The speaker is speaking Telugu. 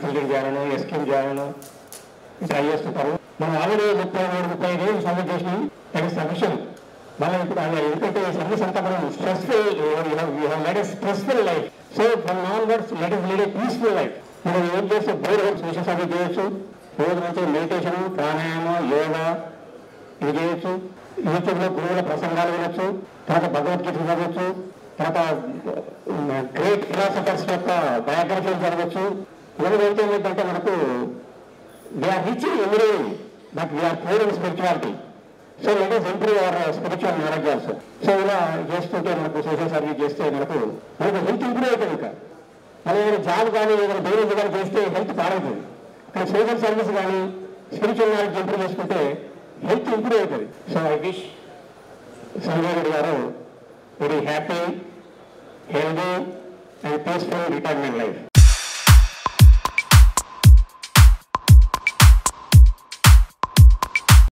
కన్సల్టింగ్ చేయాలను, ఎస్కేమ్ చేయాలను ట్రై చేస్తుంటారు. మనం ఆల్రెడీ 33-35 సబ్మిట్ చేసినాం. That is sufficient. మనం ఇప్పుడు ఎందుకంటే సర్వీస్ అంతా మనం stressful stressful life. So from onwards let us lead a peaceful life. మనం ఏం చేస్తే బోర్ సోషల్ సర్వీస్ చేయొచ్చు. రోజు నుంచి మెడిటేషన్, ప్రాణాయామం, యోగా ఇది చేయొచ్చు. యూట్యూబ్లో గురువుల ప్రసంగాలు వినొచ్చు. తర్వాత భగవద్గీత చదవచ్చు. తర్వాత గ్రేట్ ఫిలాసఫర్స్ యొక్క బయోగ్రఫీలు చదవచ్చు. ఇవన్నీ ఏంటంటే మనకు we are rich in everything but we are poor in spirituality. So let us improve our spiritual knowledge also. So ఇలా చేస్తుంటే మనకు సోషల్ సర్వీస్ చేస్తే మనకు హెల్త్ ఇంప్రూవ్ అవుతుంది. ఇంకా మనం ఏదైనా జాబ్ కానీ ఏదైనా బిజినెస్ కానీ చేస్తే హెల్త్ పాడవుతుంది. కానీ సోషల్ సర్వీస్ కానీ స్పిరిచువల్ నాలెడ్జ్ ఇంప్రూవ్ చేసుకుంటే హెల్త్ ఇంప్రూవ్ అవుతుంది. So I wish Sanjay Reddy garu very happy, healthy and peaceful retirement life.